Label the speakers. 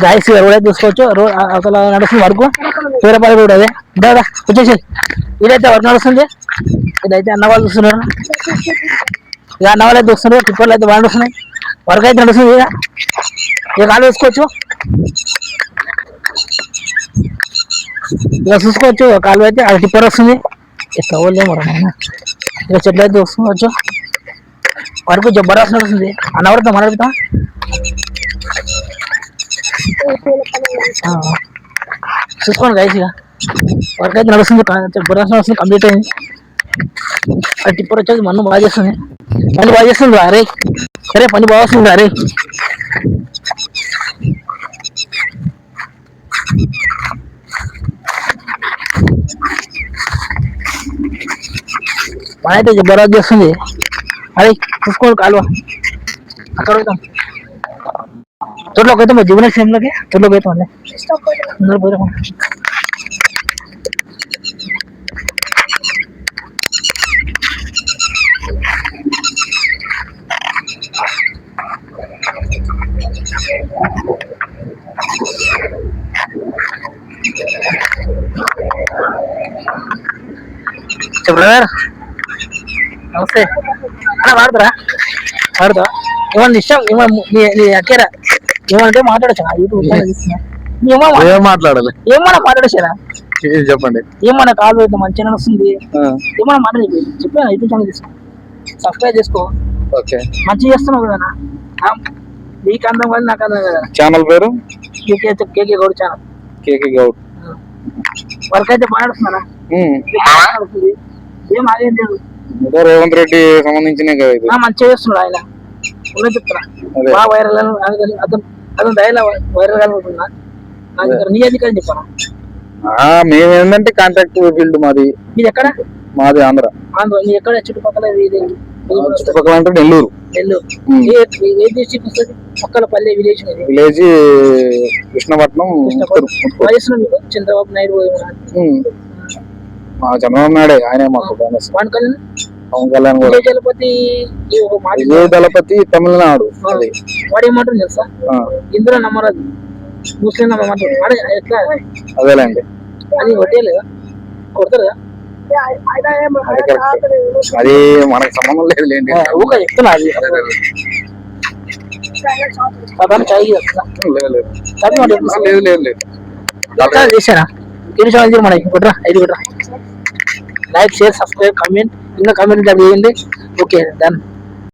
Speaker 1: Guys కూడా చూసుకోవచ్చు అసలు నడుస్తుంది వరకు వేరే పని కూడా అదే దాదా వచ్చేసి ఇదైతే వర్క్ నడుస్తుంది. ఇదైతే అన్న వాళ్ళు చూస్తున్నారు. ఇక అన్న వాళ్ళు అయితే చూస్తున్నారు. టిప్పర్లు అయితే బాగా నడుస్తున్నాయి. వర్క్ అయితే నడుస్తుంది. ఇక కాలు వేసుకోవచ్చు. ఇక చూసుకోవచ్చు కాలు అయితే అది టిప్పర్ వస్తుంది. ఇక చెట్లు అయితే చూసుకోవచ్చు. వరకు జబర్దస్త్ నడుస్తుంది. అన్నవరతో మాట్లాడుతాం. చూసుకోండి గైస్ ఇక వర్క్ అయితే నడుస్తుంది. జబర్దస్త్ నడుస్తుంది. కంప్లీట్ అయింది. ఆ టిప్పర్ వచ్చేసి మన్ను బాగా చేస్తుంది. పని బాగా చేస్తుంది అరే. సరే పని బాగా వస్తుంది అరే. పని అయితే జబర్దస్త్ చేస్తుంది. అరే చూసుకోండి కాలువ అక్కడ పోతాం. తోటలోకి అయితే మా జీవన క్షేమంలోకి తోటలోకి పోతాం అండి. అందరూ పోతాం. బ్రదర్ నమస్తే అన్న వాడతారా ఏమన్నా ఇష్టం నీ అక్కేరా ఏమంటే మాట్లాడచ్చు యూట్యూబ్ మాట్లాడాలి ఏమన్నా మాట్లాడేసారా చెప్పండి. ఏమన్నా కాల్ అయితే మంచిగా వస్తుంది. ఏమన్నా మాట్లాడి చెప్పాను యూట్యూబ్ ఛానల్ తీసుకో సబ్స్క్రైబ్ చేసుకో. ఓకే మంచిగా చేస్తున్నావు కదా నీకు అందం వల్ల నాకు అందం కదా. ఛానల్ పేరు కేకే గౌడ్ ఛానల్. కేకే గౌడ్ వర్క్ అయితే మాట్లాడుతున్నారా? ఏం ఆగేం లేదు. రేవంత్ రెడ్డి సంబంధించిన మంచిగా చేస్తున్నాడు ఆయన. ఉన్న చెప్తున్నా బాగా వైరల్ అతను దయలా వైరల్ అనుకుంటున్నా. నీ అధికారం చెప్పాను. మేము ఏంటంటే కాంట్రాక్ట్ ఫీల్డ్ మాది. మీది ఎక్కడ? మాది ఆంధ్ర. నీ ఎక్కడ చుట్టుపక్కల? చుట్టుపక్కల అంటే నెల్లూరు. ఏ డిస్ట్రిక్ట్ వస్తుంది? పక్కలపల్లి విలేజ్ కృష్ణపట్నం. చంద్రబాబు నాయుడు చంద్రబాబు నాయుడే ఆయనే మాకు పవన్ కళ్యాణ్ దళపతి తమిళనాడు. వాడు ఏమంటారు తెలుసా? ఇందులో నమ్మరాదు ముస్లిం నమ్మమంటారు. ఎట్లా అదేలేండి. అది కొట్టేయలేదా? కొడతారు అది మనకు సంబంధం లేదులేండి. చెప్తున్నా అది చేశారా? మనకి కొట్రా 5 కొట్రా. లైక్ షేర్ సబ్స్క్రైబ్ కామెంట్ ఇంకా కామెంట్ చేయండి. Okay done.